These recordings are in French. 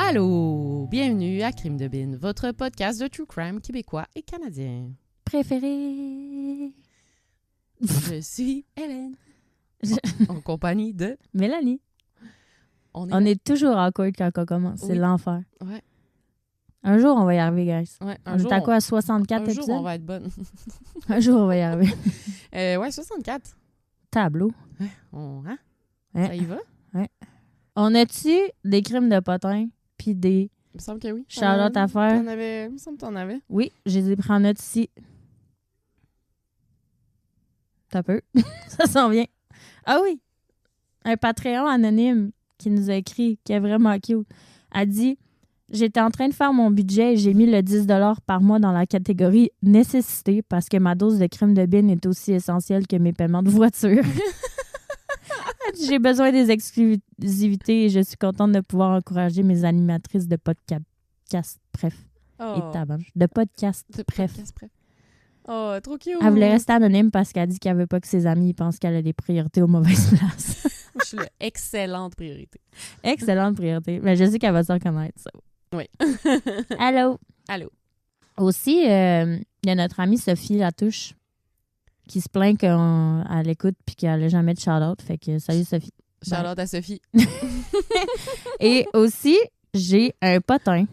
Allô! Bienvenue à Crime de Bin, votre podcast de true crime québécois et canadien. Préféré. Je suis Hélène, en compagnie de... Mélanie. On On est toujours en cours quand on commence. C'est Oui. l'enfer. Ouais, Un jour, on va y arriver, guys. ouais. On est à quoi, à 64 un épisodes? jour, on va être bonne. Un jour, on va y arriver. Ouais, 64. Tableau. Hein? Ouais. Ça y va? On a-tu des crimes de potins puis des... Il me semble que oui. Shout-out à faire. Il me semble que t'en avais. Oui, je les ai pris en note ici. T'as peu. Ça s'en vient. Ah oui! Un Patreon anonyme qui nous a écrit, qui est vraiment cute, a dit « J'étais en train de faire mon budget et j'ai mis le 10 $ par mois dans la catégorie « Nécessité » parce que ma dose de crème de bin est aussi essentielle que mes paiements de voiture. » J'ai besoin des exclusivités et je suis contente de pouvoir encourager mes animatrices de podcast. Bref. Oh. Et tabarnak. De podcast. De Bref. podcast, bref. Oh, trop cute! Elle voulait rester anonyme parce qu'elle dit qu'elle veut pas que ses amis pensent qu'elle a des priorités aux mauvaises places. Je suis l'excellente priorité. Excellente priorité. Mais je sais qu'elle va se reconnaître, ça. Oui. Allô? Allô? Aussi, il y a notre amie Sophie Latouche qui se plaint qu'elle écoute puis qu'elle n'a jamais de shout-out. Fait que salut Sophie. Shout-out à Sophie. Et aussi, j'ai un potin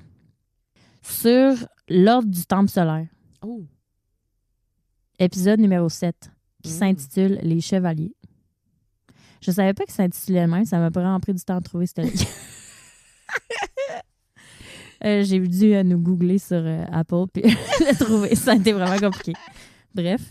sur l'ordre du temple solaire. Oh! Épisode numéro 7 qui Mm. s'intitule « Les Chevaliers ». Je savais pas qu'il s'intitulait le même. Ça m'a vraiment pris du temps de trouver ce livre. J'ai dû nous googler sur Apple puis le trouver. Ça a été vraiment compliqué. Bref.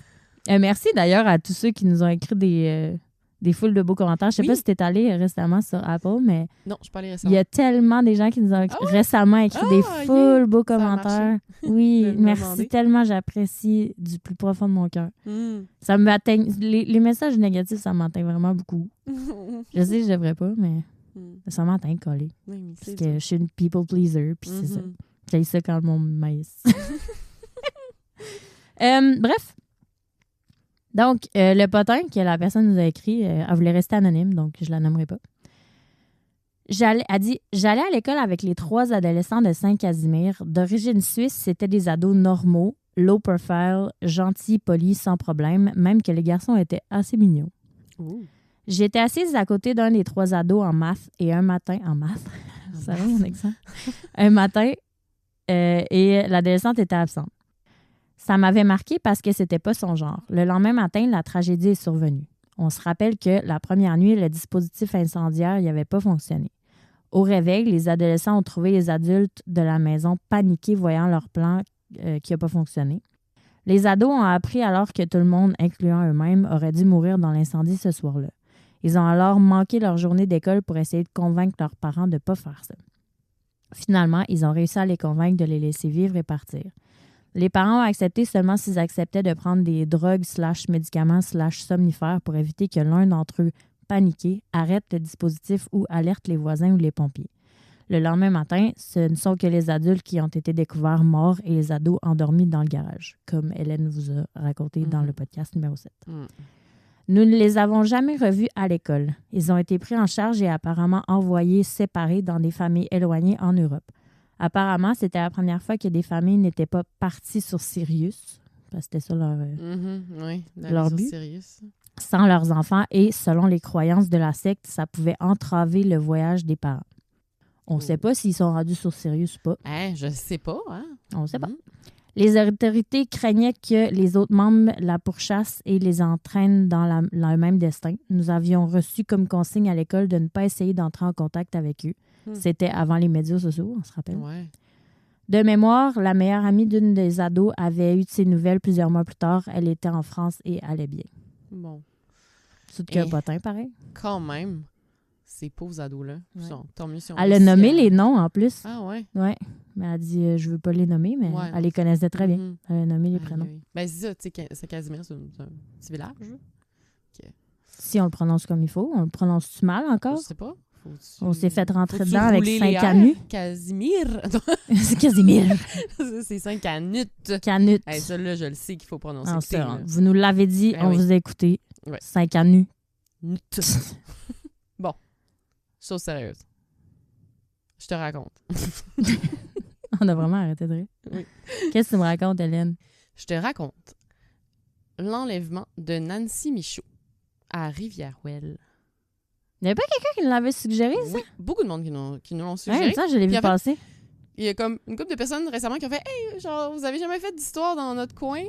Merci d'ailleurs à tous ceux qui nous ont écrit des foules de beaux commentaires. Je sais Oui. pas si t'es allé récemment sur Apple, mais Non, je parlais il récemment. y a tellement des gens qui nous ont récemment écrit des Ah, foules beaux Ça a commentaires. marché. Oui, De me merci demander. tellement. J'apprécie du plus profond de mon cœur. Mm. Ça m'atteigne. Les messages négatifs, ça m'atteint vraiment beaucoup. Je sais que je devrais pas, mais ça m'atteint collé. Oui, mais Parce c'est que dur. je suis une people pleaser, puis c'est ça. Mhm. J'ai ça quand le monde me maïs. Bref. Donc, le potin que la personne nous a écrit, elle voulait rester anonyme, donc je la nommerai pas. Elle dit « J'allais à l'école avec les 3 adolescents de Saint-Casimir. D'origine suisse, c'était des ados normaux, low profile, gentils, polis, sans problème, même que les garçons étaient assez mignons. Ouh. J'étais assise à côté d'un des 3 ados en maths et un matin... En maths? Ça va, mon accent? Un matin, et l'adolescente était absente. Ça m'avait marqué parce que c'était pas son genre. Le lendemain matin, la tragédie est survenue. On se rappelle que la première nuit, le dispositif incendiaire n'avait pas fonctionné. Au réveil, les adolescents ont trouvé les adultes de la maison paniqués voyant leur plan qui n'a pas fonctionné. Les ados ont appris alors que tout le monde, incluant eux-mêmes, aurait dû mourir dans l'incendie ce soir-là. Ils ont alors manqué leur journée d'école pour essayer de convaincre leurs parents de ne pas faire ça. Finalement, ils ont réussi à les convaincre de les laisser vivre et partir. Les parents ont accepté seulement s'ils acceptaient de prendre des drogues / médicaments / somnifères pour éviter que l'un d'entre eux, paniqué, arrête le dispositif ou alerte les voisins ou les pompiers. Le lendemain matin, ce ne sont que les adultes qui ont été découverts morts et les ados endormis dans le garage, comme Hélène vous a raconté dans le podcast numéro 7. Mm. Nous ne les avons jamais revus à l'école. Ils ont été pris en charge et apparemment envoyés séparés dans des familles éloignées en Europe. Apparemment, c'était la première fois que des familles n'étaient pas parties sur Sirius, parce que c'était ça leur, Mhm, oui, leur but. Sérieux. sans leurs enfants et, selon les croyances de la secte, ça pouvait entraver le voyage des parents. On ne sait pas s'ils sont rendus sur Sirius ou pas. Hein, je sais pas, hein? On ne sait pas. Mhm. Les autorités craignaient que les autres membres la pourchassent et les entraînent dans le même destin. Nous avions reçu comme consigne à l'école de ne pas essayer d'entrer en contact avec eux. C'était avant les médias sociaux, on se rappelle. Ouais. De mémoire, la meilleure amie d'une des ados avait eu de ses nouvelles plusieurs mois plus tard. Elle était en France et allait bien. Bon. C'est qu'un Et- potin, pareil. Quand même, ces pauvres ados-là, Ouais. tant mieux si on Elle a réussit nommé à- les noms, en plus. Ah ouais? Ouais. Mais elle a dit, je veux pas les nommer, mais Ouais, elle les connaissait très bien. Mhm. Elle a nommé les Aïe, prénoms. aïe. Ben, c'est ça, tu sais, Saint-Casimir, c'est un petit village. là. Si on le prononce comme il faut, on le prononce-tu mal encore? Je sais pas. On s'est fait rentrer Faut-tu dedans avec rouler les Saint-Canu. R? Casimir. C'est Casimir. C'est Saint-Canut. Canut. Hey, ça, là, je le sais qu'il faut prononcer. Ah, Écoutez, ça, là. vous nous l'avez dit, Ben on oui. vous a écouté. Ouais. Saint-Canu. Nut. Bon. Chose sérieuse. Je te raconte. On a vraiment arrêté de rire. Oui. Qu'est-ce que tu me racontes, Hélène? Je te raconte l'enlèvement de Nancy Michaud à Rivière-Ouelle. Il n'y avait pas quelqu'un qui nous l'avait suggéré, ça? Oui, beaucoup de monde qui nous l'ont Ouais, suggéré. ça, je l'ai Puis vu en fait, passer. il y a comme une couple de personnes récemment qui ont fait « Hey, genre, vous avez jamais fait d'histoire dans notre coin? »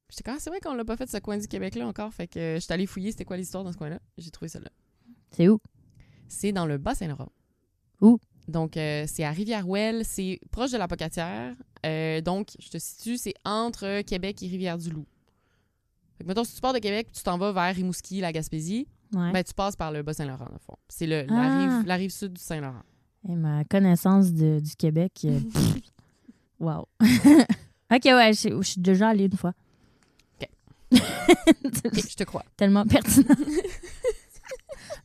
J'étais comme « C'est vrai qu'on l'a pas fait, ce coin du Québec-là encore. » Fait que je suis allée fouiller c'était quoi l'histoire dans ce coin-là. J'ai trouvé ça là. C'est où? C'est dans le Bas-Saint-Laurent. Où? Donc, c'est à Rivière-Ouelle. C'est proche de la Pocatière. Donc, je te situe, c'est entre Québec et Rivière-du-Loup. Fait que, mettons, si tu pars de Québec tu t'en vas vers Rimouski, la Gaspésie, Ouais. ben, tu passes par le Bas-Saint-Laurent, dans le fond. C'est Ah. la rive sud du Saint-Laurent. Et ma connaissance du Québec... wow. OK, ouais, je suis déjà allée une fois. OK. OK, je te crois. Tellement pertinent.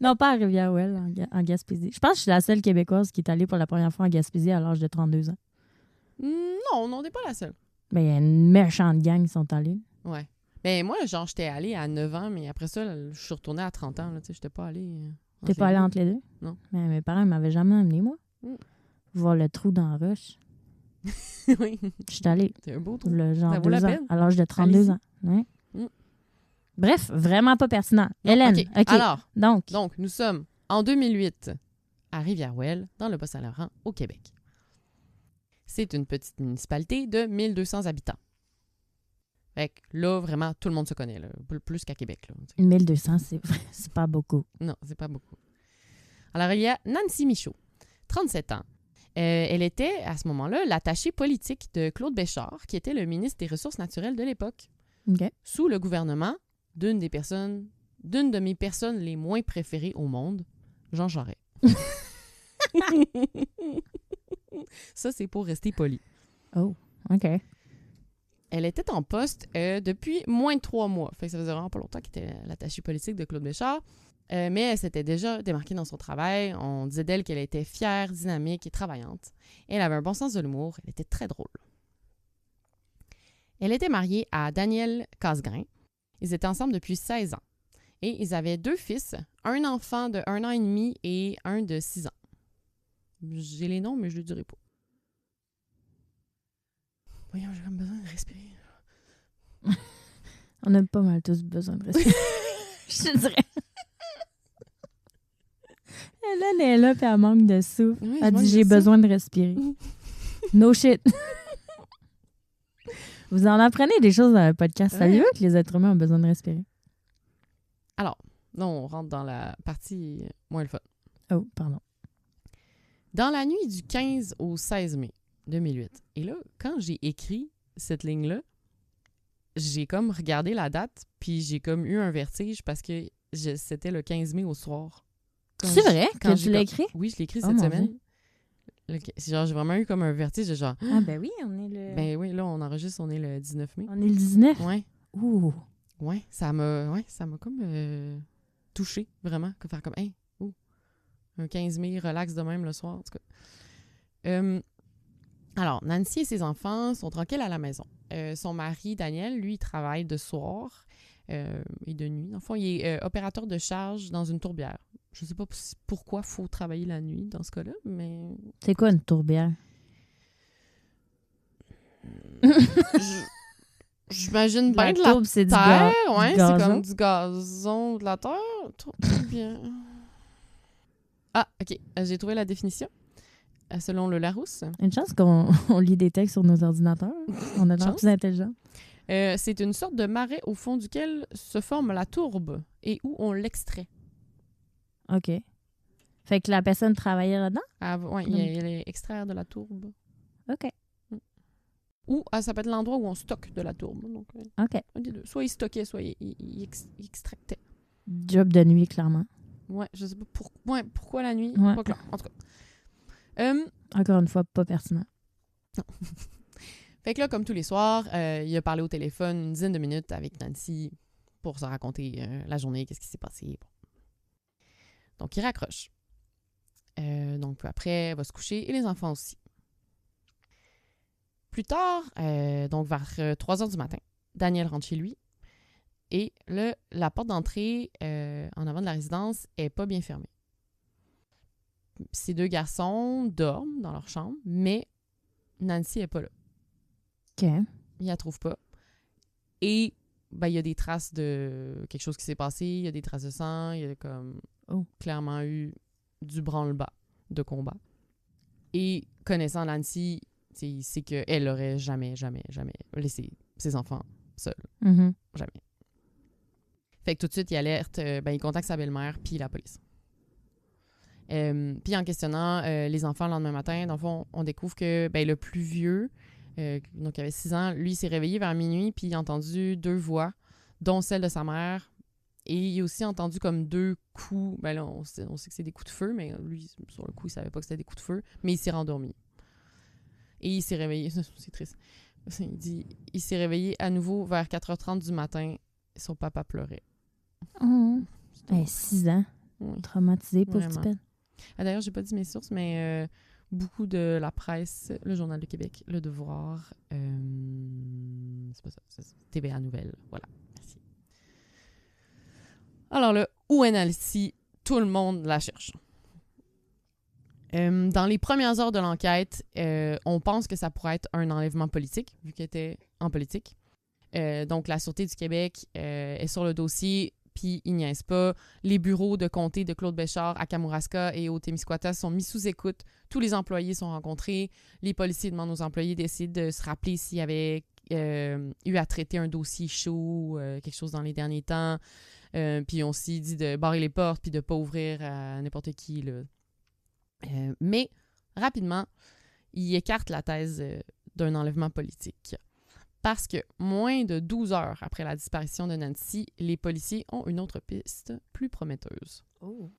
Non, pas à Rivière-Ouelle, en Gaspésie. Je pense que je suis la seule Québécoise qui est allée pour la première fois en Gaspésie à l'âge de 32 ans. Non, on n'est pas la seule. Mais il y a une méchante gang qui sont allés. Ouais. Ben, moi, genre, j'étais allée à 9 ans, mais après ça, je suis retournée à 30 ans. Tu sais, j'étais pas allée... T'es pas allée entre les deux? Non. Mais mes parents ne m'avaient jamais amené, moi. Mm. Voir le trou dans la roche. Oui. Je suis allée. C'est un beau trou. Le genre Ça vaut 2 la ans, peine. à l'âge de 32 Allez-y. ans. Ouais. Mm. Bref, vraiment pas pertinent. Non, Hélène, OK. OK. Alors, Donc, nous sommes en 2008 à Rivière-Ouelle, dans le Bas-Saint-Laurent, au Québec. C'est une petite municipalité de 1200 habitants. Fait que là, vraiment, tout le monde se connaît, là, plus qu'à Québec. Là, 1200, c'est pas beaucoup. non, c'est pas beaucoup. Alors, il y a Nancy Michaud, 37 ans. Elle était, à ce moment-là, l'attachée politique de Claude Béchard, qui était le ministre des Ressources naturelles de l'époque, OK. sous le gouvernement d'une de mes personnes les moins préférées au monde, Jean Charest. Ça, c'est pour rester poli. Oh, OK. Elle était en poste depuis moins de 3 mois. Fait que ça faisait vraiment pas longtemps qu'elle était l'attachée politique de Claude Béchard. Mais elle s'était déjà démarquée dans son travail. On disait d'elle qu'elle était fière, dynamique et travaillante. Elle avait un bon sens de l'humour. Elle était très drôle. Elle était mariée à Daniel Casgrain. Ils étaient ensemble depuis 16 ans. Et ils avaient 2 fils, un enfant de 1 an et demi et un de 6 ans. J'ai les noms, mais je ne les dirai pas. Voyons, j'ai comme besoin de respirer. On a pas mal tous besoin de respirer. Je te dirais. Hélène est là, puis elle manque de souffle. Oui, Elle je dit, manque j'ai de besoin de respirer. No shit. Vous en apprenez des choses dans le podcast. Saviez-vous que les êtres humains ont besoin de respirer? Alors, là, on rentre dans la partie moins le fun. Oh, pardon. Dans la nuit du 15 au 16 mai 2008, et là, quand j'ai écrit cette ligne-là, j'ai comme regardé la date, puis j'ai comme eu un vertige parce que c'était le 15 mai au soir. C'est vrai que tu l'as écrit? Oui, je l'ai écrit Oh, cette mon semaine. Dieu. Genre, j'ai vraiment eu comme un vertige, genre... Ah ben oui, on est le... Ben oui, là, on enregistre, on est le 19 mai. On est le 19? Ouais, Ouh. ouais, ça m'a comme touché vraiment, que faire comme, hey, un 15 mai, relax de même le soir, en tout cas. Alors, Nancy et ses enfants sont tranquilles à la maison. Son mari, Daniel, lui, il travaille de soir et de nuit. Enfin, il est opérateur de charge dans une tourbière. Je ne sais pas pourquoi il faut travailler la nuit dans ce cas-là, mais... C'est quoi une tourbière? J'imagine bien La de la tourbe, c'est du terre. Ouais, c'est gazon. comme du gazon, de la terre. Bien. Ah, OK. J'ai trouvé la définition. Selon le Larousse. Une chance qu'on lit des textes sur nos ordinateurs. On a l'air Chance. plus intelligent. C'est une sorte de marais au fond duquel se forme la tourbe et où on l'extrait. OK. Fait que la personne travaillait là-dedans? Oui, il est extraire de la tourbe. OK. Ou ça peut être l'endroit où on stocke de la tourbe. Donc, OK. un des deux. Soit il stockait, soit il extractait. Job de nuit, clairement. Ouais, je sais pas pourquoi la nuit. Ouais. Pas clair. En tout cas. Encore une fois, pas pertinent. Fait que là, comme tous les soirs, il a parlé au téléphone une dizaine de minutes avec Nancy pour se raconter la journée, qu'est-ce qui s'est passé. Bon. Donc, il raccroche. Donc, peu après, il va se coucher et les enfants aussi. Plus tard, donc vers 3 heures du matin, Daniel rentre chez lui et la porte d'entrée en avant de la résidence est pas bien fermée. ces 2 garçons dorment dans leur chambre, mais Nancy n'est pas là. OK. Ils la trouvent pas. Et ben, il y a des traces de quelque chose qui s'est passé, il y a des traces de sang, il y a comme clairement eu du branle-bas de combat. Et connaissant Nancy, il sait qu'elle n'aurait jamais laissé ses enfants seuls. Mhm. Jamais. Fait que tout de suite, il alerte, il contacte sa belle-mère puis la police. Puis en questionnant les enfants le lendemain matin, dans le fond, on découvre que le plus vieux, donc il avait 6 ans, lui, il s'est réveillé vers minuit puis il a entendu 2 voix, dont celle de sa mère. Et il a aussi entendu comme 2 coups. Ben là, on sait que c'est des coups de feu, mais lui, sur le coup, il savait pas que c'était des coups de feu. Mais il s'est rendormi. Et il s'est réveillé. C'est triste. Il dit il s'est réveillé à nouveau vers 4h30 du matin. Son papa pleurait. Oh. 6 ans. Oui. Traumatisé, pauvre Vraiment. petit pète. D'ailleurs, j'ai pas dit mes sources, mais beaucoup de la presse, le Journal de Québec, Le Devoir, c'est pas ça, c'est TVA Nouvelles. Voilà. Merci. Alors là, où est Nancy? Tout le monde la cherche. Dans les premières heures de l'enquête, on pense que ça pourrait être un enlèvement politique, vu qu'elle était en politique. Donc, la Sûreté du Québec est sur le dossier, puis ils niaisent pas. Les bureaux de comté de Claude Béchard à Kamouraska et au Témiscouata sont mis sous écoute. Tous les employés sont rencontrés. Les policiers demandent aux employés d'essayer de se rappeler s'il y avait eu à traiter un dossier chaud, quelque chose dans les derniers temps. Puis on s'y dit de barrer les portes puis de pas ouvrir à n'importe qui, là. Mais, rapidement, il écarte la thèse d'un enlèvement politique. Parce que, moins de 12 heures après la disparition de Nancy, les policiers ont une autre piste plus prometteuse. Oh.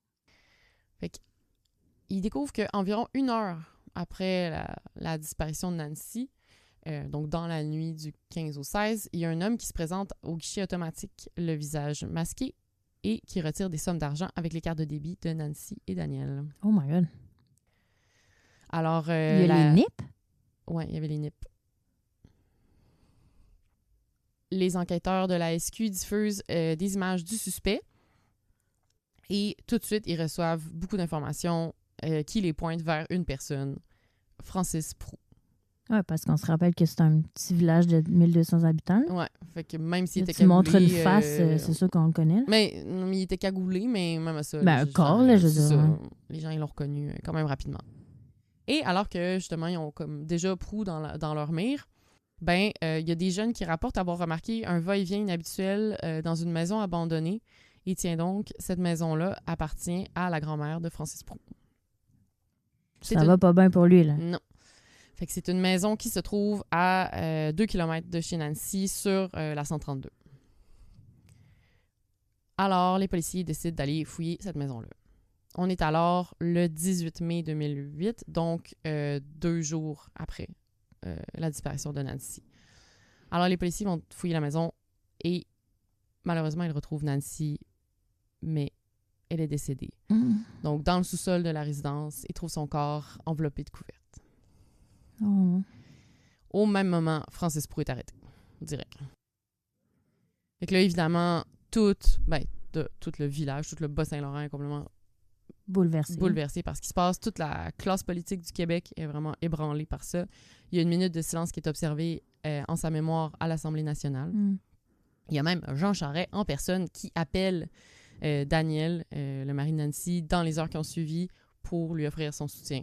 Fait qu'ils découvrent qu'environ 1 heure après la disparition de Nancy, donc dans la nuit du 15 au 16, il y a un homme qui se présente au guichet automatique, le visage masqué, et qui retire des sommes d'argent avec les cartes de débit de Nancy et Daniel. Oh my God. Alors, il y a les nips? Oui, il y avait les nips. Les enquêteurs de la SQ diffusent des images du suspect et tout de suite, ils reçoivent beaucoup d'informations qui les pointent vers une personne, Francis Proulx. Oui, parce qu'on se rappelle que c'est un petit village de 1200 habitants. Ouais, fait que même s'il était tu montres cagoulé... une face, c'est sûr qu'on le connaît. Mais il était cagoulé, mais même à ça... Ben, un corps, là, je veux dire. Les gens, ils l'ont reconnu quand même rapidement. Et alors que, justement, ils ont comme déjà Proulx dans leur mire, il y a des jeunes qui rapportent avoir remarqué un va-et-vient inhabituel dans une maison abandonnée. Et tiens donc, cette maison-là appartient à la grand-mère de Francis Proulx. Ça va pas bien pour lui, là. Non. Fait que c'est une maison qui se trouve à 2 km de chez Nancy sur la 132. Alors, les policiers décident d'aller fouiller cette maison-là. On est alors le 18 mai 2008, donc 2 jours après la disparition de Nancy. Alors, les policiers vont fouiller la maison et malheureusement, ils retrouvent Nancy, mais elle est décédée. Donc, dans le sous-sol de la résidence, ils trouvent son corps enveloppé de couvertes. Oh. Au même moment, Francis Proulx est arrêté, direct. Fait que là, évidemment, tout le village, tout le Bas-Saint-Laurent est complètement bouleversé par ce qui se passe. Toute la classe politique du Québec est vraiment ébranlée par ça. Il y a une minute de silence qui est observée en sa mémoire à l'Assemblée nationale. Il y a même Jean Charest en personne qui appelle Daniel, le mari de Nancy, dans les heures qui ont suivi pour lui offrir son soutien.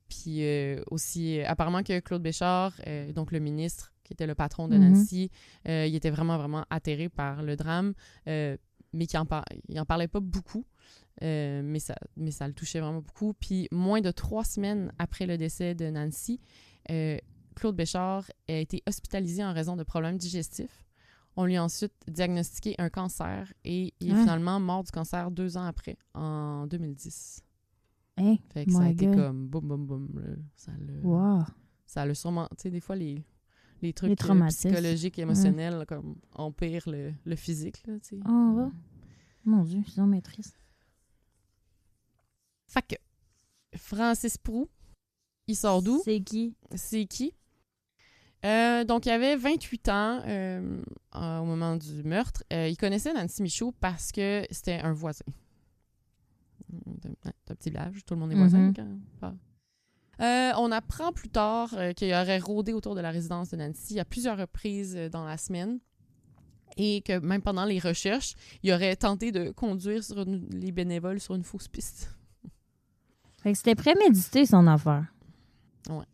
Puis aussi, apparemment que Claude Béchard, donc le ministre qui était le patron de Nancy, il était vraiment, vraiment atterré par le drame, mais il en parlait pas beaucoup, mais ça le touchait vraiment beaucoup. Puis moins de 3 semaines après le décès de Nancy, Claude Béchard a été hospitalisé en raison de problèmes digestifs. On lui a ensuite diagnostiqué un cancer et il est finalement mort du cancer 2 ans après, en 2010. Hey, fait que ça a été comme boum, boum, boum. Là. Ça l'a sûrement... Tu sais, des fois, les trucs psychologiques, émotionnels, là, comme empirent le physique. Là, tu sais. Oh, mon Dieu, ils ont maîtrise. Fait que Francis Proulx, il sort d'où? C'est qui? Donc, il avait 28 ans au moment du meurtre. Il connaissait Nancy Michaud parce que c'était un voisin. c'est un petit village, tout le monde est voisin. Mhm. On apprend plus tard qu'il aurait rôdé autour de la résidence de Nancy à plusieurs reprises dans la semaine et que même pendant les recherches, il aurait tenté de conduire les bénévoles sur une fausse piste. Fait que c'était prémédité, son affaire. Ouais.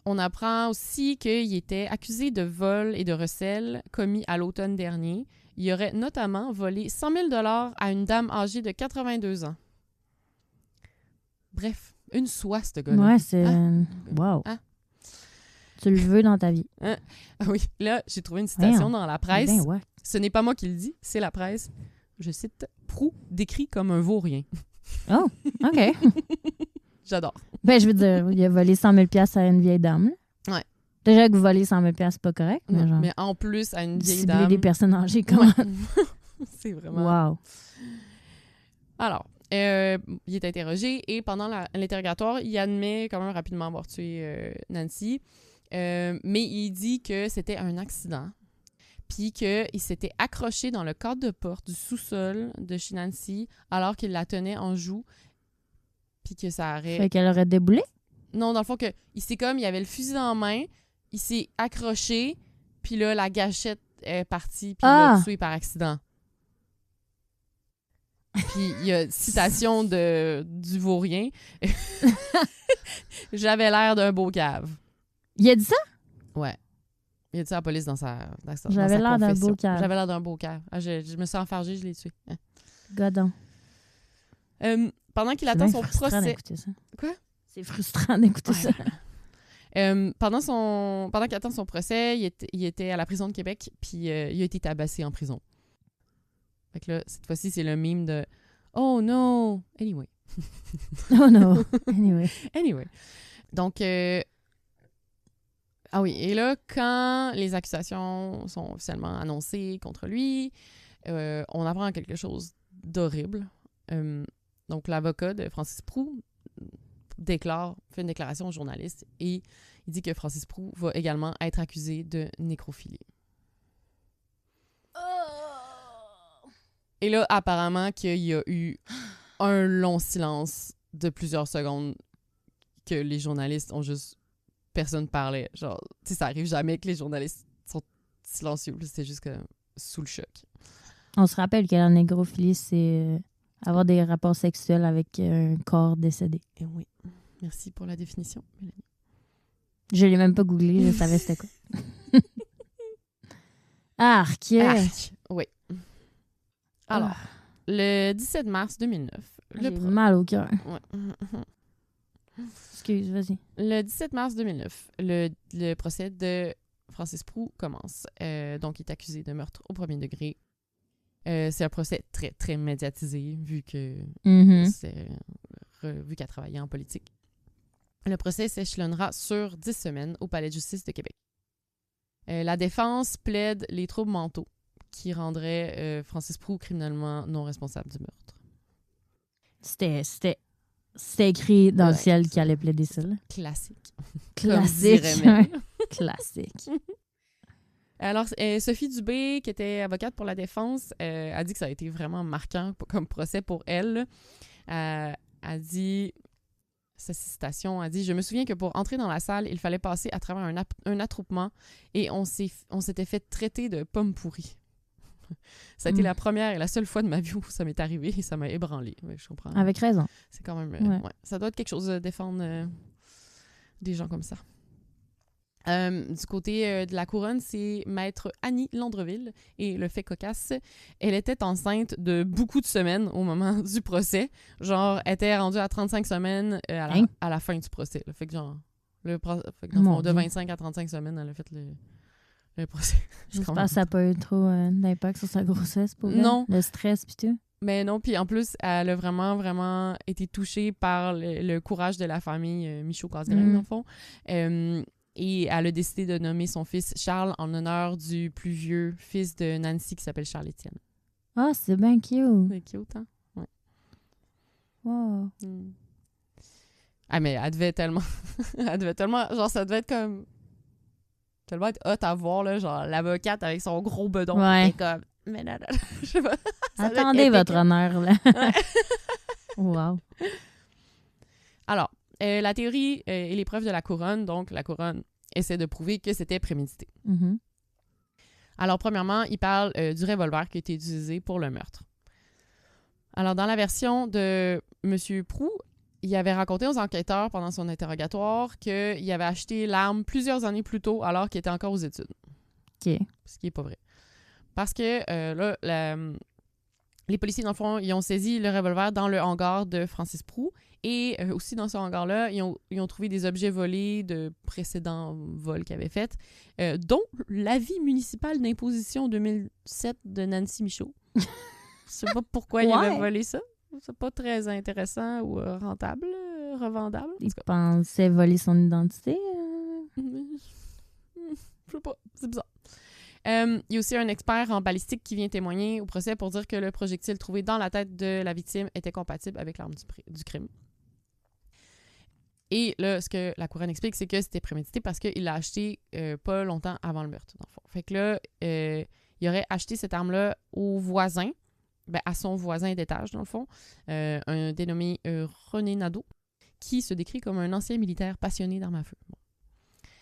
On apprend aussi qu'il était accusé de vol et de recel commis à l'automne dernier. Il aurait notamment volé 100 000 $ à une dame âgée de 82 ans. Bref, une soie, ce gars-là. Ouais, c'est... Ah. Wow. Ah. Tu le veux dans ta vie. Ah oui, là, j'ai trouvé une citation dans la presse. Ben ouais. Ce n'est pas moi qui le dis, c'est la presse. Je cite, « Proulx décrit comme un vaurien. » Oh, OK. J'adore. Ben, je veux dire, il a volé 100 000 $ à une vieille dame. Là. Ouais. Déjà que vous volez 100 000 $, c'est pas correct. Mais, genre, Mais en plus, à une vieille cibler dame... des personnes âgées, comment? Ouais. C'est vraiment... Wow. Alors, il est interrogé et pendant l'interrogatoire, il admet quand même rapidement avoir tué Nancy. Mais il dit que c'était un accident. Puis qu'il s'était accroché dans le cadre de porte du sous-sol de chez Nancy alors qu'il la tenait en joue. Puis que ça aurait... Fait qu'elle aurait déboulé? Non, dans le fond, il avait le fusil dans la main, il s'est accroché, puis là, la gâchette est partie, puis il l'a tué par accident. Puis il y a citation du vaurien. J'avais l'air d'un beau cave. Il a dit ça? Ouais. Il a dit ça à la police dans sa J'avais l'air d'un confession. beau cave. J'avais l'air d'un beau cave. Ah, je me suis enfargée, je l'ai tué. Hein. Godon. Pendant qu'il attend son procès... Ça. Quoi? C'est frustrant d'écouter ça. Pendant qu'il attend son procès, il était à la prison de Québec, puis il a été tabassé en prison. Fait que là, cette fois-ci, c'est le meme de « Oh no! Anyway. » Oh no! Anyway. Donc, ah oui, et là, quand les accusations sont officiellement annoncées contre lui, on apprend quelque chose d'horrible. Donc, l'avocat de Francis Proulx fait une déclaration aux journalistes et il dit que Francis Proulx va également être accusé de nécrophilie. Et là, apparemment qu'il y a eu un long silence de plusieurs secondes que les journalistes ont juste... Personne parlait. Genre, tu sais, ça arrive jamais que les journalistes sont silencieux. C'était juste comme sous le choc. On se rappelle que la négrophilie, c'est avoir des rapports sexuels avec un corps décédé. Et oui. Merci pour la définition, Mélanie. Je l'ai même pas googlé, je savais c'était quoi. Arc! Oui. Alors, le 17 mars 2009... J'ai mal au cœur. Ouais. Excuse, vas-y. Le 17 mars 2009, le procès de Francis Proulx commence. Donc, il est accusé de meurtre au premier degré. C'est un procès très, très médiatisé, vu que vu qu'elle travaillait en politique. Le procès s'échelonnera sur 10 semaines au Palais de justice de Québec. La défense plaide les troubles mentaux qui rendraient Francis Proulx criminellement non responsable du meurtre. C'était écrit dans le ciel qu'il allait plaider ça. Là. Classique. Classique. Classique. Alors, Sophie Dubé, qui était avocate pour la défense, a dit que ça a été vraiment marquant comme procès pour elle. A dit, sa citation, a dit « Je me souviens que pour entrer dans la salle, il fallait passer à travers un attroupement et on s'était fait traiter de pomme pourrie. » Ça a été la première et la seule fois de ma vie où ça m'est arrivé et ça m'a ébranlée. Ouais, je comprends. Avec raison. C'est quand même... ouais, ça doit être quelque chose de défendre des gens comme ça. Du côté de la couronne, c'est maître Annie Landreville. Et le fait cocasse, elle était enceinte de beaucoup de semaines au moment du procès. Genre, elle était rendue à 35 semaines à la fin du procès. Là. Fait que genre, de 25 à 35 semaines, elle a fait le procès. J'espère que ça n'a pas eu trop d'impact sur sa grossesse pour elle. Non. Le stress pis tout. Mais non, puis en plus, elle a vraiment, vraiment été touchée par le courage de la famille Michaud-Casgrain, dans le fond. Et elle a décidé de nommer son fils Charles en honneur du plus vieux fils de Nancy qui s'appelle Charles-Étienne. Ah, c'est bien cute. C'est cute, hein? Ouais. Wow. Ah, mais elle devait tellement... Genre, ça devait être comme... tellement être hot à voir, là, genre l'avocate avec son gros bedon. Ouais. Comme, Mais là, je sais pas. Ça doit être Attendez, épique, votre hein. honneur, là. Ouais. Wow. Alors, la théorie et les preuves de la couronne, donc la couronne essaie de prouver que c'était prémédité. Mhm. Alors, premièrement, il parle du revolver qui a été utilisé pour le meurtre. Alors, dans la version de M. Proulx, il avait raconté aux enquêteurs pendant son interrogatoire qu'il avait acheté l'arme plusieurs années plus tôt alors qu'il était encore aux études. OK. Ce qui n'est pas vrai. Parce que là, les policiers, dans le fond, ils ont saisi le revolver dans le hangar de Francis Proulx. Et aussi, dans ce hangar-là, ils ont trouvé des objets volés de précédents vols qu'ils avaient faits, dont l'avis municipal d'imposition 2007 de Nancy Michaud. Je sais pas pourquoi ils avaient volé ça. C'est pas très intéressant ou rentable, revendable. En Il tout cas. pensait voler son identité. Je sais pas, c'est bizarre. Il y a aussi un expert en balistique qui vient témoigner au procès pour dire que le projectile trouvé dans la tête de la victime était compatible avec l'arme du crime. Et là, ce que la couronne explique, c'est que c'était prémédité parce qu'il l'a acheté pas longtemps avant le meurtre, dans le fond. Fait que là, il aurait acheté cette arme-là au voisin, à son voisin d'étage, dans le fond, un dénommé René Nadeau, qui se décrit comme un ancien militaire passionné d'armes à feu. Bon.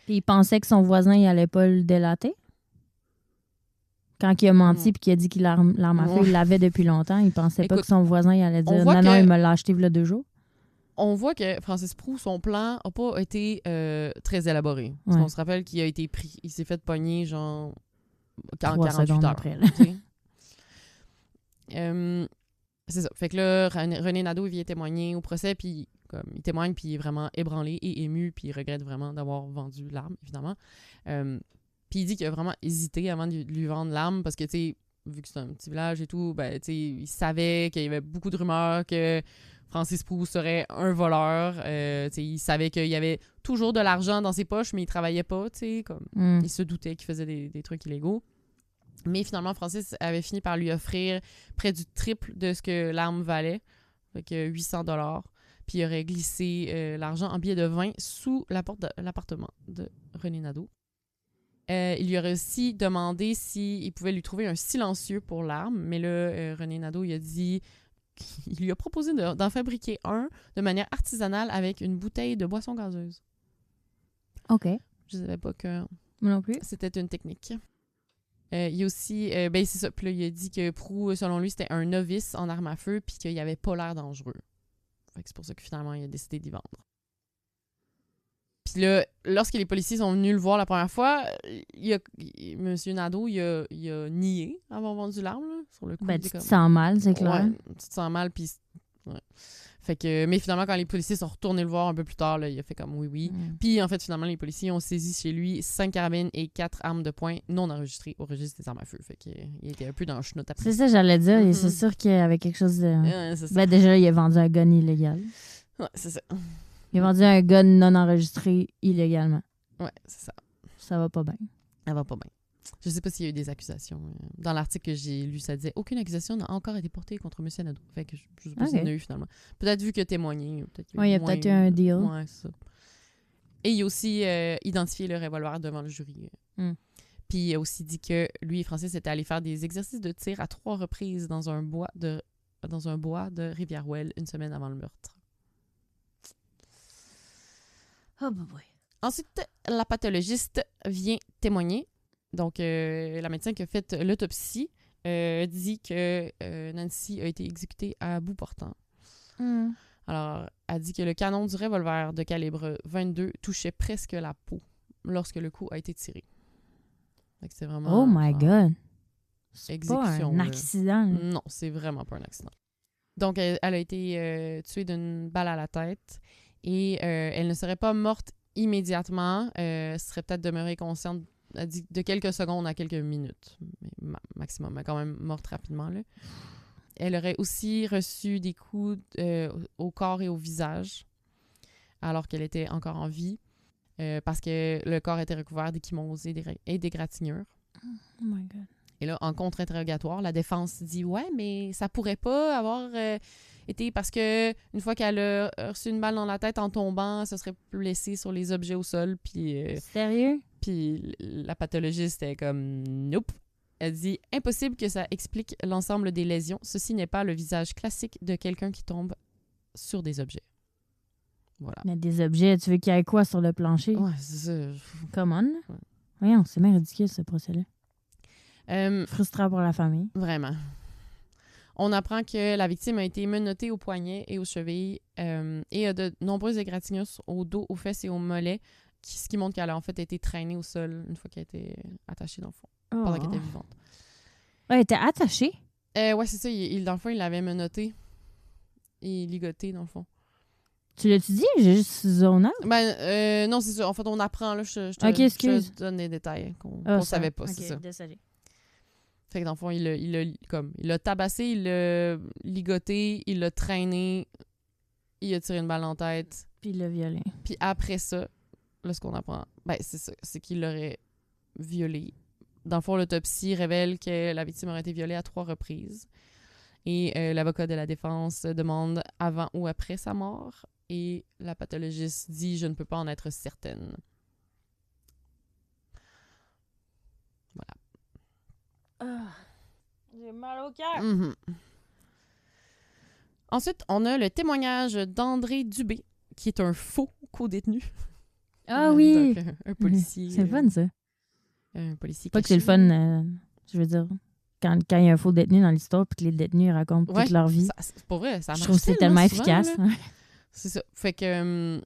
Puis il pensait que son voisin, il allait pas le délater. Quand il a menti puis qu'il a dit qu'il l'arme à feu, il l'avait depuis longtemps. Il pensait pas Écoute, que son voisin, il allait dire non, il me l'a acheté il y a 2 jours. On voit que Francis Proulx, son plan n'a pas été très élaboré. Parce qu'on se rappelle qu'il a été pris, il s'est fait pogner genre en 48 heures. Après, c'est ça. Fait que là, René Nadeau, il vient témoigner au procès, puis comme, il témoigne, puis il est vraiment ébranlé et ému, puis il regrette vraiment d'avoir vendu l'arme, évidemment. Puis il dit qu'il a vraiment hésité avant de lui vendre l'arme, parce que, tu sais, vu que c'est un petit village et tout, ben, tu sais, il savait qu'il y avait beaucoup de rumeurs que Francis Proulx serait un voleur. Il savait qu'il y avait toujours de l'argent dans ses poches, mais il travaillait pas, tu sais, comme il se doutait qu'il faisait des trucs illégaux. Mais finalement, Francis avait fini par lui offrir près du triple de ce que l'arme valait, fait que 800$. Puis il aurait glissé l'argent en billets de vin sous la porte de l'appartement de René Nadeau. Il lui aurait aussi demandé s'il pouvait lui trouver un silencieux pour l'arme, mais là, René Nadeau, il a dit qu'il lui a proposé d'en fabriquer un de manière artisanale avec une bouteille de boisson gazeuse. OK. Je ne savais pas que Moi non plus. c'était une technique. Il y a aussi, c'est ça, puis là, il a dit que Proulx, selon lui, c'était un novice en armes à feu, puis qu'il avait pas l'air dangereux. Fait que c'est pour ça que finalement, il a décidé d'y vendre. Puis là, lorsque les policiers sont venus le voir la première fois, M. Nadeau, il a nié avoir vendu l'arme, là, sur le coup. Ben, tu te sens mal, c'est clair. Ouais, tu te sens mal, puis... Ouais. Fait que, mais finalement, quand les policiers sont retournés le voir un peu plus tard, là, il a fait comme oui. Puis en fait, finalement, les policiers ont saisi chez lui 5 carabines et 4 armes de poing non enregistrées au registre des armes à feu. Fait qu'il était un peu dans le chenoute après. C'est ça, j'allais dire. Et c'est sûr qu'il y avait quelque chose de... C'est ça. Ben, déjà, il a vendu un gun illégal. Ouais, c'est ça. Il a vendu un gun non enregistré illégalement. Ouais, c'est ça. Ça va pas bien. Ça va pas bien. Je sais pas s'il y a eu des accusations. Dans l'article que j'ai lu, ça disait « Aucune accusation n'a encore été portée contre M. Nadeau ». Fait que je sais pas s'il y en a eu finalement. Peut-être vu qu'il a témoigné. Oui, il y a peut-être eu un deal. Ouais, c'est ça. Et il a aussi identifié le revolver devant le jury. Puis il a aussi dit que lui et Francis étaient allés faire des exercices de tir à 3 reprises dans un bois de Rivière-Ouelle 1 semaine avant le meurtre. Oh boy. Ensuite, la pathologiste vient témoigner. Donc, la médecin qui a fait l'autopsie dit que Nancy a été exécutée à bout portant. Alors, elle dit que le canon du revolver de calibre 22 touchait presque la peau lorsque le coup a été tiré. C'est vraiment... Oh my God! C'est exécution, pas un accident. Non, c'est vraiment pas un accident. Donc, elle a été tuée d'une balle à la tête et elle ne serait pas morte immédiatement. Serait peut-être demeurée consciente de quelques secondes à quelques minutes, maximum, mais quand même morte rapidement, là. Elle aurait aussi reçu des coups au corps et au visage alors qu'elle était encore en vie parce que le corps était recouvert d'échymoses et d'égratignures. Oh my God. Et là, en contre-interrogatoire, la défense dit « Ouais, mais ça pourrait pas avoir été parce que une fois qu'elle a reçu une balle dans la tête en tombant, ça serait blessé sur les objets au sol. » Puis Sérieux? Puis la pathologiste était comme « Nope. Elle dit « Impossible que ça explique l'ensemble des lésions. Ceci n'est pas le visage classique de quelqu'un qui tombe sur des objets. » Voilà. Mais des objets, tu veux qu'il y ait quoi sur le plancher? Ouais, c'est ça. Come on. Ouais. Voyons, c'est bien ridicule, ce procès-là. Frustrant pour la famille. Vraiment. On apprend que la victime a été menottée au poignet et aux chevilles et a de nombreuses égratignures au dos, aux fesses et aux mollets, ce qui montre qu'elle a en fait été traînée au sol une fois qu'elle a été attachée dans le fond, pendant qu'elle était vivante. Ouais, elle était attachée? Ouais, c'est ça. Dans le fond, il l'avait menottée et ligotée, dans le fond. Tu l'as-tu dit? J'ai juste zone out? Ben, non, c'est ça. En fait, on apprend, là. Je te donne des détails qu'on savait pas, c'est ça. Désolé. Fait que dans le fond, il l'a tabassé, il l'a ligoté, il l'a traîné, il a tiré une balle en tête. Puis il l'a violé. Puis après ça, là, ce qu'on apprend, ben, c'est ça, c'est qu'il l'aurait violée. Dans le fond, l'autopsie révèle que la victime aurait été violée à 3 reprises. Et l'avocat de la défense demande avant ou après sa mort. Et la pathologiste dit « Je ne peux pas en être certaine. » Voilà. J'ai mal au cœur. Mm-hmm. Ensuite, on a le témoignage d'André Dubé, qui est un faux co-détenu. Ah oui! Donc, un policier. C'est le fun, ça. Un policier pas que c'est le fun, je veux dire, quand il y a un faux détenu dans l'histoire puis que les détenus racontent toute leur vie. C'est pas vrai, ça marche. Je trouve que c'est tellement efficace. C'est ça. Fait que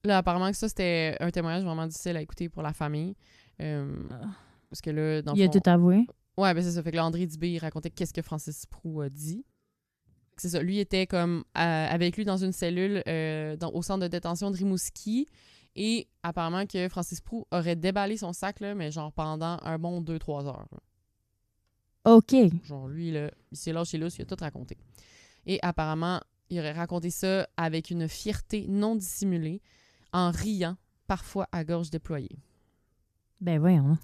là, apparemment que ça, c'était un témoignage vraiment difficile à écouter pour la famille. Parce que là, dans le fond... Il a tout avoué. Ouais, ben c'est ça. Fait que là, André Dubé, il racontait qu'est-ce que Francis Proulx a dit. C'est ça. Lui était comme avec lui dans une cellule au centre de détention de Rimouski. Et apparemment que Francis Proulx aurait déballé son sac, là, mais genre pendant un bon 2-3 heures. Là. OK. Genre lui, là, il s'est lâché là, il a tout raconté. Et apparemment, il aurait raconté ça avec une fierté non dissimulée, en riant, parfois à gorge déployée. Ben voyons.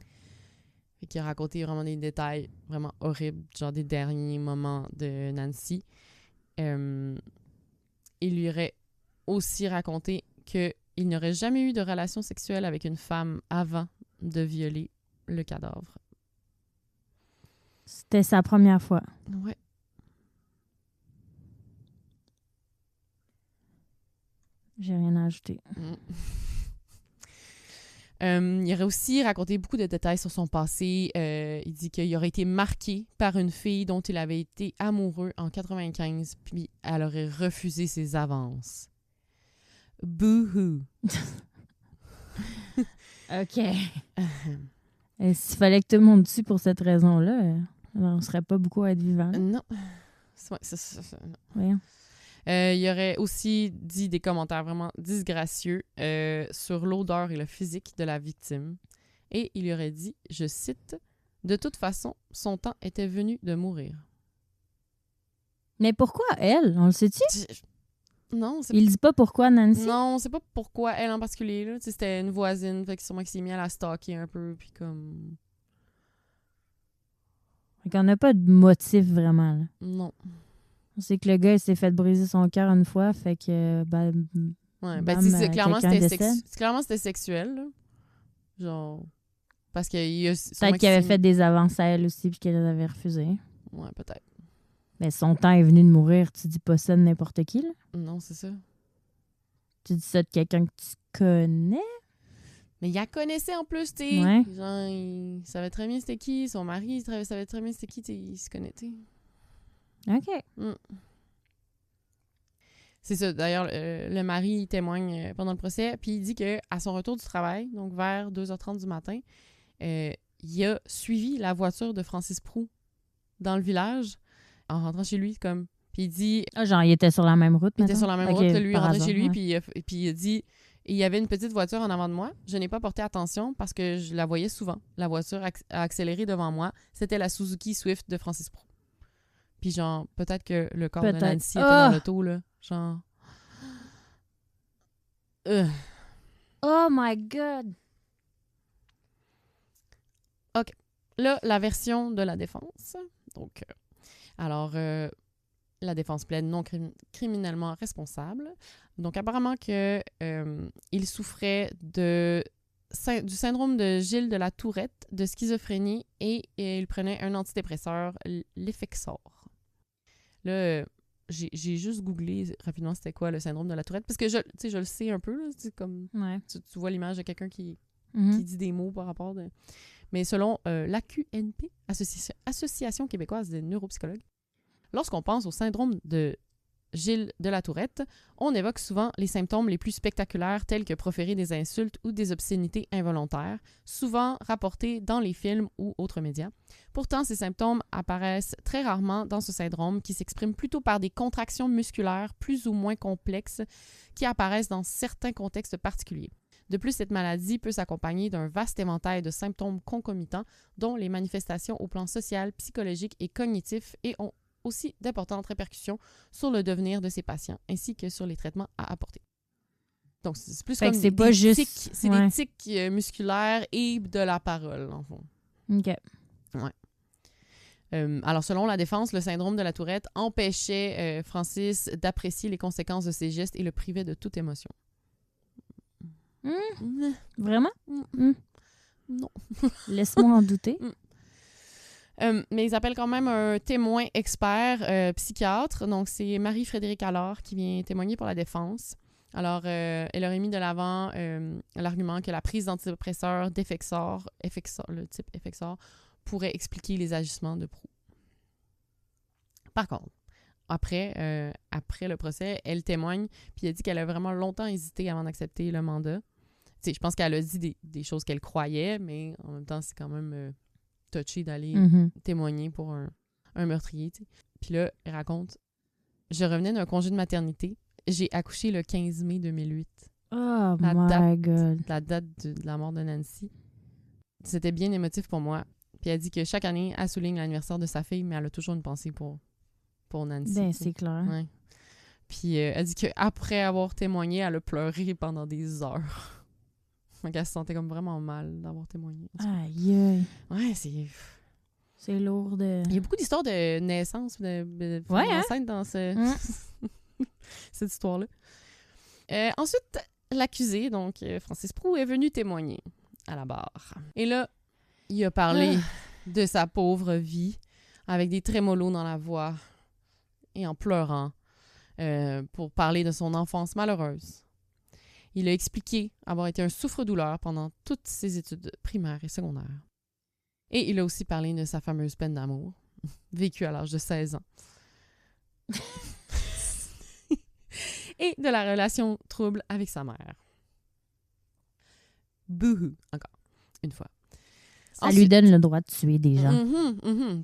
Et qui a raconté vraiment des détails vraiment horribles, genre des derniers moments de Nancy. Il lui aurait aussi raconté qu'il n'aurait jamais eu de relation sexuelle avec une femme avant de violer le cadavre. C'était sa première fois. Ouais. J'ai rien à ajouter. Il aurait aussi raconté beaucoup de détails sur son passé. Il dit qu'il aurait été marqué par une fille dont il avait été amoureux en 95, puis elle aurait refusé ses avances. Boo-hoo. OK. S'il fallait que tout le monde tue pour cette raison-là, on ne serait pas beaucoup à être vivant. Non. C'est ça. Non. Voyons. Il aurait aussi dit des commentaires vraiment disgracieux sur l'odeur et le physique de la victime. Et il aurait dit, je cite, « De toute façon, son temps était venu de mourir. » Mais pourquoi elle? On le sait-tu? Non, c'est Il dit pas pourquoi Nancy? Non, c'est pas pourquoi elle en particulier. Là. C'était une voisine, fait que sûrement qu'il s'est mis à la stalker un peu, puis comme... Fait qu'on n'a pas de motif vraiment. Là. Non. On sait que le gars, il s'est fait briser son cœur une fois, fait que... Ouais, ben c'est clairement, c'était sexuel, là. Genre... Parce qu'il y a... Peut-être qu'il avait fait des avances à elle aussi, puis qu'elle les avait refusées. Ouais, peut-être. Mais son temps est venu de mourir. Tu dis pas ça de n'importe qui, là? Non, c'est ça. Tu dis ça de quelqu'un que tu connais? Mais il la connaissait en plus, tu sais. Ouais. Genre, il savait très bien c'était qui. Son mari, il savait très bien c'était qui, il se connaissait. OK. C'est ça. D'ailleurs, le mari il témoigne pendant le procès, puis il dit qu'à son retour du travail, donc vers 2h30 du matin, il a suivi la voiture de Francis Proulx dans le village en rentrant chez lui, comme... Puis il dit... Ah, genre, il était sur la même route, Il était sur la même route, là, lui, il rentrait chez lui, ouais. puis il a dit... Il y avait une petite voiture en avant de moi. Je n'ai pas porté attention parce que je la voyais souvent. La voiture a accéléré devant moi. C'était la Suzuki Swift de Francis Proulx. Puis genre, peut-être que le corps de Nancy était dans l'auto, là. Genre... Oh my God! OK. Là, la version de la défense. Donc, alors, la défense plaide non criminellement responsable. Donc, apparemment que il souffrait de du syndrome de Gilles de la Tourette, de schizophrénie et il prenait un antidépresseur, l'Effexor. Là, j'ai juste googlé rapidement c'était quoi le syndrome de la Tourette, parce que je le sais un peu, là, comme tu vois l'image de quelqu'un qui dit des mots par rapport de... Mais selon l'AQNP, Association québécoise des neuropsychologues, lorsqu'on pense au syndrome de Gilles de la Tourette, on évoque souvent les symptômes les plus spectaculaires tels que proférer des insultes ou des obscénités involontaires, souvent rapportés dans les films ou autres médias. Pourtant, ces symptômes apparaissent très rarement dans ce syndrome qui s'exprime plutôt par des contractions musculaires plus ou moins complexes qui apparaissent dans certains contextes particuliers. De plus, cette maladie peut s'accompagner d'un vaste éventail de symptômes concomitants dont les manifestations au plan social, psychologique et cognitif et ont aussi d'importantes répercussions sur le devenir de ces patients, ainsi que sur les traitements à apporter. Donc, c'est plus comme c'est pas juste... tics, c'est des tics musculaires et de la parole, en fond. OK. Ouais. Alors, selon la défense, le syndrome de la Tourette empêchait Francis d'apprécier les conséquences de ses gestes et le privait de toute émotion. Vraiment? Non. Laisse-moi en douter. Mais ils appellent quand même un témoin expert psychiatre. Donc, c'est Marie-Frédérique Allard qui vient témoigner pour la défense. Alors, elle aurait mis de l'avant l'argument que la prise d'antidépresseurs d'Effexor, le type Effexor, pourrait expliquer les agissements de Proulx. Par contre, après le procès, elle témoigne, puis elle dit qu'elle a vraiment longtemps hésité avant d'accepter le mandat. Tu sais, je pense qu'elle a dit des choses qu'elle croyait, mais en même temps, c'est quand même... touché d'aller témoigner pour un meurtrier. T'sais. Puis là, elle raconte « Je revenais d'un congé de maternité. J'ai accouché le 15 mai 2008. Oh my God! La date de la mort de Nancy. C'était bien émotif pour moi. Puis elle dit que chaque année, elle souligne l'anniversaire de sa fille, mais elle a toujours une pensée pour Nancy. Ben, c'est clair. Ouais. Puis elle dit qu'après avoir témoigné, elle a pleuré pendant des heures. Donc, elle se sentait comme vraiment mal d'avoir témoigné. Aïe, aïe. Ouais, c'est... C'est lourd de... Il y a beaucoup d'histoires de naissance, de femmes enceintes dans cette histoire-là. Ensuite, l'accusé, donc Francis Proulx, est venu témoigner à la barre. Et là, il a parlé de sa pauvre vie avec des trémolos dans la voix et en pleurant pour parler de son enfance malheureuse. Il a expliqué avoir été un souffre-douleur pendant toutes ses études primaires et secondaires. Et il a aussi parlé de sa fameuse peine d'amour, vécue à l'âge de 16 ans. Et de la relation trouble avec sa mère. Bouhou, encore, une fois. Ça lui donne le droit de tuer des gens.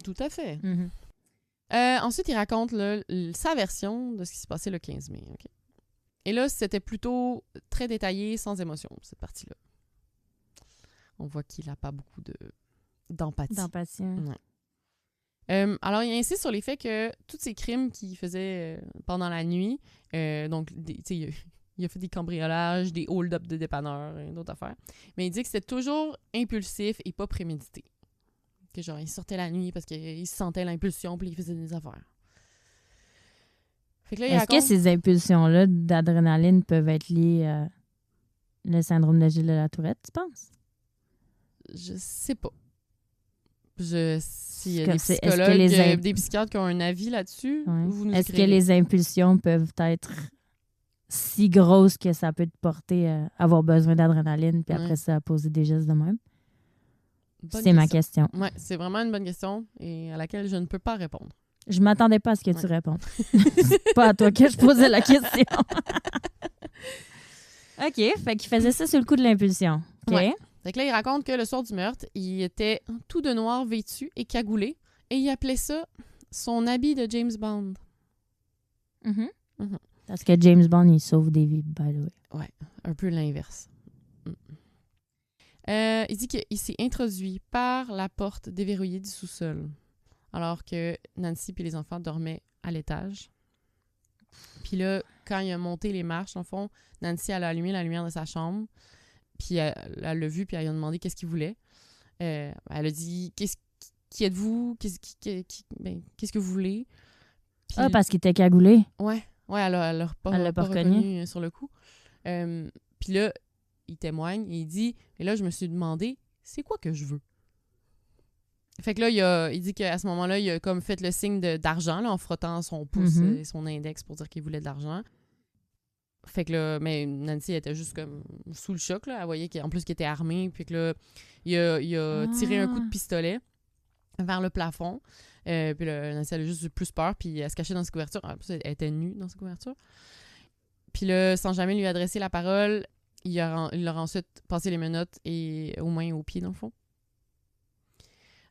Tout à fait. Mm-hmm. Ensuite, il raconte sa version de ce qui s'est passé le 15 mai. Okay? Et là, c'était plutôt très détaillé, sans émotion, cette partie-là. On voit qu'il n'a pas beaucoup d'empathie. Ouais. Alors, il insiste sur les faits que tous ces crimes qu'il faisait pendant la nuit, donc, il a fait des cambriolages, des hold-up de dépanneurs et d'autres affaires, mais il dit que c'était toujours impulsif et pas prémédité. Que genre, il sortait la nuit parce qu'il sentait l'impulsion puis il faisait des affaires. Fait que là, Est-ce que ces impulsions-là d'adrénaline peuvent être liées à le syndrome de Gilles de la Tourette, tu penses? Je sais pas. S'il y a des psychologues, des psychiatres qui ont un avis là-dessus, vous nous Est-ce que les impulsions peuvent être si grosses que ça peut te porter à avoir besoin d'adrénaline puis après ça, à poser des gestes de même? C'est ma question. Oui, c'est vraiment une bonne question et à laquelle je ne peux pas répondre. Je m'attendais pas à ce que tu répondes. C'est pas à toi que je posais la question. OK, fait qu'il faisait ça sur le coup de l'impulsion. OK. Ouais. Fait que là, il raconte que le soir du meurtre, il était tout de noir vêtu et cagoulé et il appelait ça son habit de James Bond. Parce que James Bond, il sauve des vies, by the way. Ouais, un peu l'inverse. Il dit qu'il s'est introduit par la porte déverrouillée du sous-sol, alors que Nancy et les enfants dormaient à l'étage. Puis là, quand il a monté les marches, en fond, Nancy elle a allumé la lumière de sa chambre, puis elle l'a vu, puis elle lui a demandé qu'est-ce qu'il voulait. Elle a dit « Qui êtes-vous? Qu'est-ce que vous voulez? » Puis, parce qu'il était cagoulé? Ouais, elle l'a pas reconnu sur le coup. Puis là, il témoigne et il dit « Et là, je me suis demandé, c'est quoi que je veux? » Fait que là, il dit qu'à ce moment-là, il a comme fait le signe d'argent là, en frottant son pouce et son index pour dire qu'il voulait de l'argent. Fait que là, mais Nancy elle était juste comme sous le choc, là. Elle voyait qu'en plus qu'il était armé. Puis que là, il a tiré un coup de pistolet vers le plafond. Puis là, Nancy elle a juste eu plus peur. Puis elle se cachait dans ses couvertures. En plus, elle était nue dans ses couvertures. Puis là, sans jamais lui adresser la parole, il leur a ensuite passé les menottes et aux mains et aux pieds, dans le fond.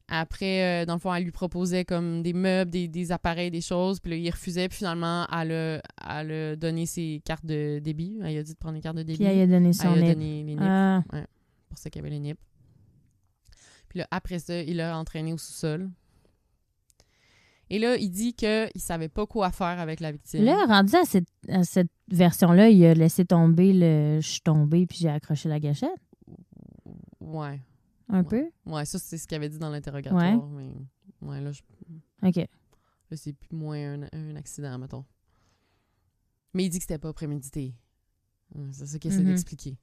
Après, dans le fond, elle lui proposait comme des meubles, des appareils, des choses. Puis là, il refusait. Puis finalement, elle a donné ses cartes de débit. Elle a dit de prendre les cartes de débit. Puis elle a donné son nip. Elle a nip. donné les nips. Ouais, pour ça qu'il y avait les nips. Puis là, après ça, il l'a entraîné au sous-sol. Et là, il dit qu'il ne savait pas quoi faire avec la victime. Là, rendu à cette version-là, il a laissé tomber le « je suis tombé puis j'ai accroché la gâchette ». Ouais. Un peu? Ouais, ça, c'est ce qu'il avait dit dans l'interrogatoire. Ouais. Mais ouais, là, OK. là c'est plus moins un accident, mettons. Mais il dit que c'était pas prémédité. C'est ça qu'il essaie d'expliquer.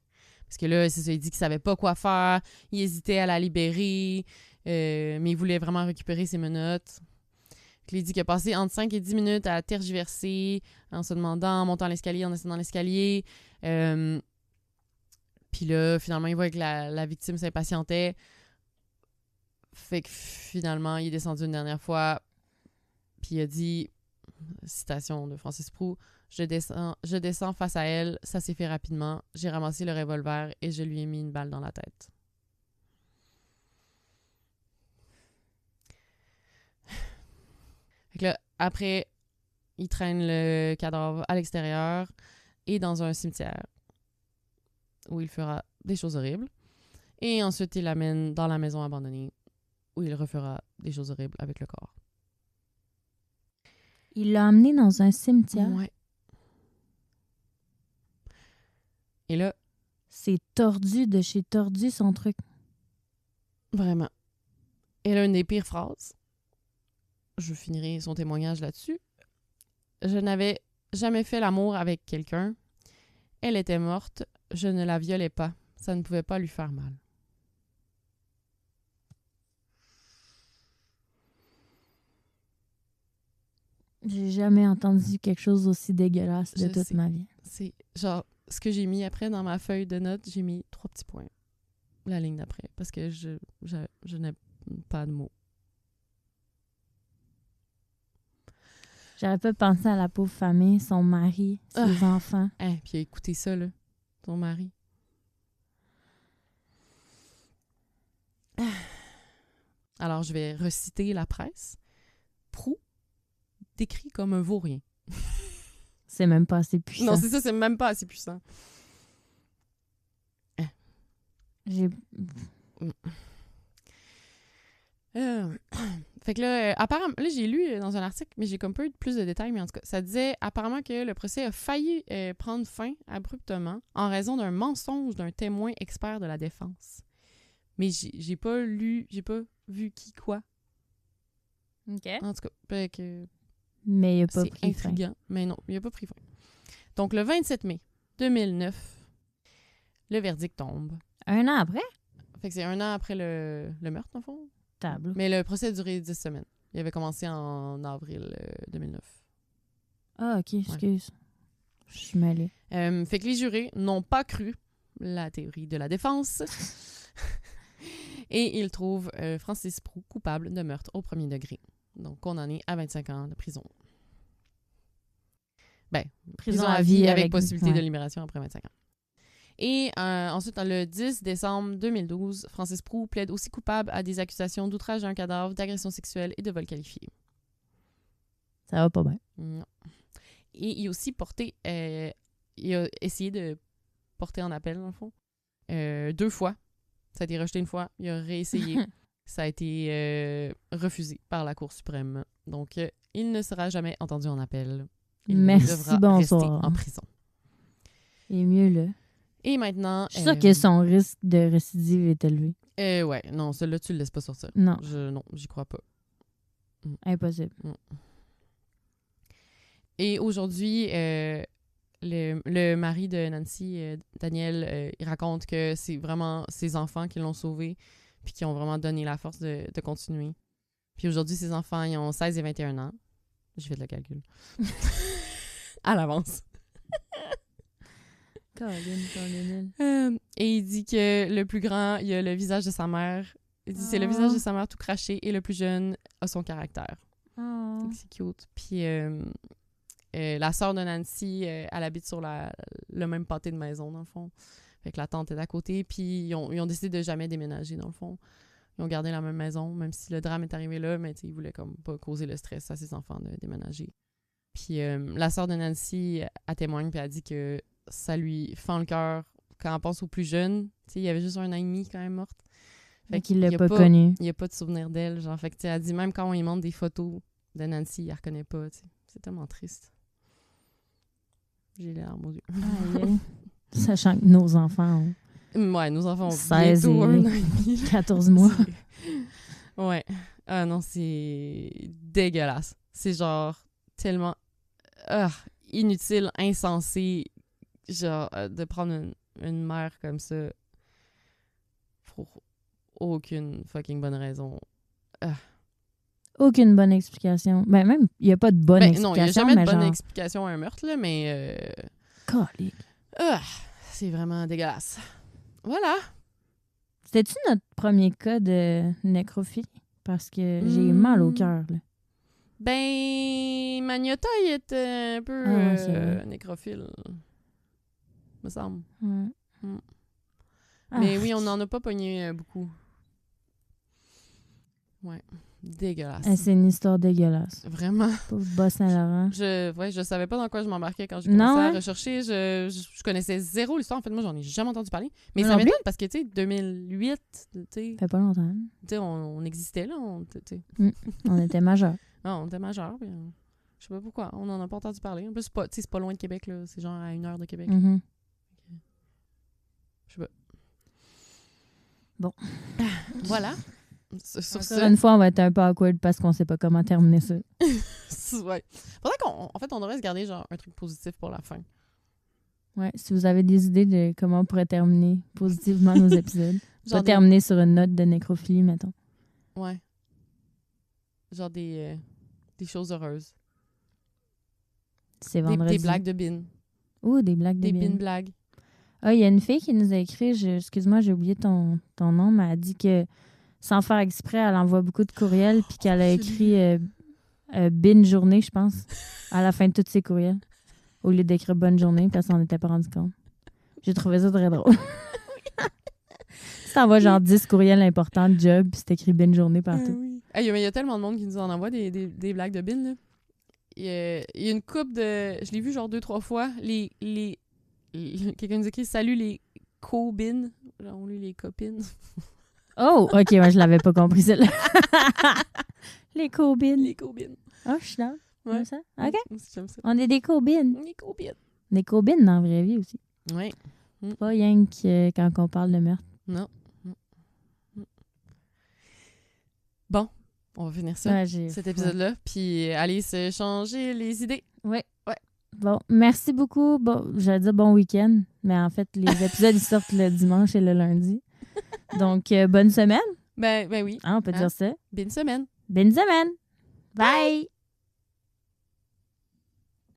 Parce que là, c'est ça, il dit qu'il savait pas quoi faire. Il hésitait à la libérer. Mais il voulait vraiment récupérer ses menottes. Puis il dit qu'il a passé entre 5 et 10 minutes à tergiverser en se demandant, en montant l'escalier, en descendant l'escalier. Puis là, finalement, il voit que la victime s'impatientait. Fait que finalement, il est descendu une dernière fois. Puis il a dit, citation de Francis Prou, je descends face à elle, ça s'est fait rapidement. J'ai ramassé le revolver et je lui ai mis une balle dans la tête. Fait que là, après, il traîne le cadavre à l'extérieur et dans un cimetière où il fera des choses horribles. Et ensuite, il l'amène dans la maison abandonnée où il refera des choses horribles avec le corps. Il l'a emmené dans un cimetière? Ouais. Et là... C'est tordu de chez tordu, son truc. Vraiment. Et là, une des pires phrases. Je finirai son témoignage là-dessus. Je n'avais jamais fait l'amour avec quelqu'un. Elle était morte. Je ne la violais pas. Ça ne pouvait pas lui faire mal. J'ai jamais entendu quelque chose aussi dégueulasse de toute ma vie. C'est genre, ce que j'ai mis après dans ma feuille de notes, j'ai mis 3 petits points. La ligne d'après. Parce que je n'ai pas de mots. J'aurais pas pensé à la pauvre famille, son mari, ses enfants. Puis écoutez ça, là. Ton mari. Alors, je vais reciter la presse. Proulx décrit comme un vaurien. C'est même pas assez puissant. Non, c'est ça, c'est même pas assez puissant. Fait que là, apparemment, là, j'ai lu dans un article, mais j'ai comme peu plus de détails, mais en tout cas, ça disait apparemment que le procès a failli prendre fin abruptement en raison d'un mensonge d'un témoin expert de la défense. Mais j'ai pas lu, j'ai pas vu qui quoi. OK. En tout cas, fait que mais il a pas c'est pris intriguant, fin. Mais non, il a pas pris fin. Donc, le 27 mai 2009, le verdict tombe. 1 an après? Fait que c'est 1 an après le meurtre, dans le fond. Table. Mais le procès a duré 10 semaines. Il avait commencé en avril 2009. Ah, OK, excuse. Ouais. Je suis mêlée. Fait que les jurés n'ont pas cru la théorie de la défense et ils trouvent Francis Proulx coupable de meurtre au premier degré. Donc, condamné à 25 ans de prison. Ben, prison à vie avec possibilité de libération après 25 ans. Et ensuite, le 10 décembre 2012, Francis Proulx plaide aussi coupable à des accusations d'outrage à un cadavre, d'agression sexuelle et de vol qualifié. Ça va pas bien. Non. Et il a aussi porté... il a essayé de porter en appel, dans le fond, 2 fois. Ça a été rejeté 1 fois. Il a réessayé. Ça a été refusé par la Cour suprême. Donc, il ne sera jamais entendu en appel. Il devra rester en prison. Il est mieux là. Et maintenant... Je suis sûre que son risque de récidive est élevé. Ouais, non, celui-là, tu le laisses pas sortir. Non. Non, j'y crois pas. Impossible. Et aujourd'hui, le mari de Nancy, Daniel, il raconte que c'est vraiment ses enfants qui l'ont sauvé puis qui ont vraiment donné la force de continuer. Puis aujourd'hui, ses enfants, ils ont 16 et 21 ans. J'ai fait le calcul. À l'avance. Et il dit que le plus grand, il a le visage de sa mère. Il dit c'est le visage de sa mère tout craché et le plus jeune a son caractère. Donc, c'est cute. Puis la sœur de Nancy, elle habite sur le même pâté de maison, dans le fond. Fait que la tante est à côté. Puis ils ont décidé de jamais déménager, dans le fond. Ils ont gardé la même maison, même si le drame est arrivé là, mais ils voulaient comme pas causer le stress à ses enfants de déménager. Puis la sœur de Nancy, elle témoigne, puis elle dit que ça lui fend le cœur quand elle pense aux plus jeunes. Il y avait juste 1 an et demi quand même morte. Fait qu'il l'a pas connue. Il n'y a pas de souvenir d'elle. Genre, fait que, elle dit même quand on lui montre des photos de Nancy, elle ne reconnaît pas. T'sais. C'est tellement triste. J'ai les larmes aux yeux. Sachant que nos enfants ont... Ouais, nos enfants ont 16 bientôt 1 an et et demi. 14 mois. Ouais. Ah non, c'est dégueulasse. C'est genre tellement inutile, insensé, genre de prendre une mère comme ça pour aucune fucking bonne raison. Aucune bonne explication. Ben même, il n'y a pas de bonne explication. Non, il n'y a jamais de bonne explication à un meurtre, là, mais... Calique. C'est vraiment dégueulasse. Voilà. C'était-tu notre premier cas de nécrophilie? Parce que j'ai mal au cœur, là. Ben, Magnotta, il était un peu nécrophile, me semble. Mais oui, on n'en a pas pogné beaucoup. Ouais, dégueulasse. C'est une histoire dégueulasse. Vraiment. Pauvre Bas-Saint-Laurent. Je savais pas dans quoi je m'embarquais quand j'ai commencé à rechercher. Je connaissais zéro l'histoire. En fait, moi, j'en ai jamais entendu parler. Mais ça m'étonne parce que, tu sais, 2008, tu sais... Ça fait pas longtemps. Tu sais, on existait, là. On était majeurs. Non, on était majeurs, puis je sais pas pourquoi. On n'en a pas entendu parler. En plus, c'est pas loin de Québec, là. C'est genre à 1 heure de Québec. Mm-hmm. Je sais pas. Bon. Voilà. Sur ça. Une fois, on va être un peu awkward parce qu'on sait pas comment terminer ça. Ouais. Faudrait en fait, on devrait se garder genre un truc positif pour la fin. Ouais, si vous avez des idées de comment on pourrait terminer positivement nos épisodes. Pas terminer sur une note de nécrophilie, mettons. Ouais. Genre des choses heureuses. C'est vendredi. Des blagues de bin. Des blagues de bin. Des bin blagues. Il y a une fille qui nous a écrit, excuse-moi, j'ai oublié ton nom, mais elle a dit que sans faire exprès, elle envoie beaucoup de courriels puis qu'elle a écrit bin journée, je pense, à la fin de tous ses courriels. Au lieu d'écrire bonne journée, parce qu'on n'était pas rendu compte. J'ai trouvé ça très drôle. Tu t'envoies genre 10 courriels importants de job puis c'est écrit bin journée partout. Oui. Il y a tellement de monde qui nous en envoie des blagues de bin, là. Il y a une couple de... Je l'ai vu genre 2-3 fois. Quelqu'un nous écrit « Salut les co-bins ». Genre, on lit les copines. Oh, OK, moi, je l'avais pas compris, celle-là. Les co-bins. Les co-bins. Oh, je suis là. Ouais. Ça? OK. J'aime ça. On est des co-bins. Les co-bins. Des co-bins dans la vraie vie aussi. Oui. Pas rien que quand on parle de meurtre. Non. Bon, on va finir ça, cet épisode-là, puis aller se changer les idées. Ouais. Bon, merci beaucoup. Bon, j'allais dire bon week-end, mais en fait, les épisodes, ils sortent le dimanche et le lundi. Donc, bonne semaine. Ben oui. On peut dire ça. Bonne semaine. Bonne semaine. Bye.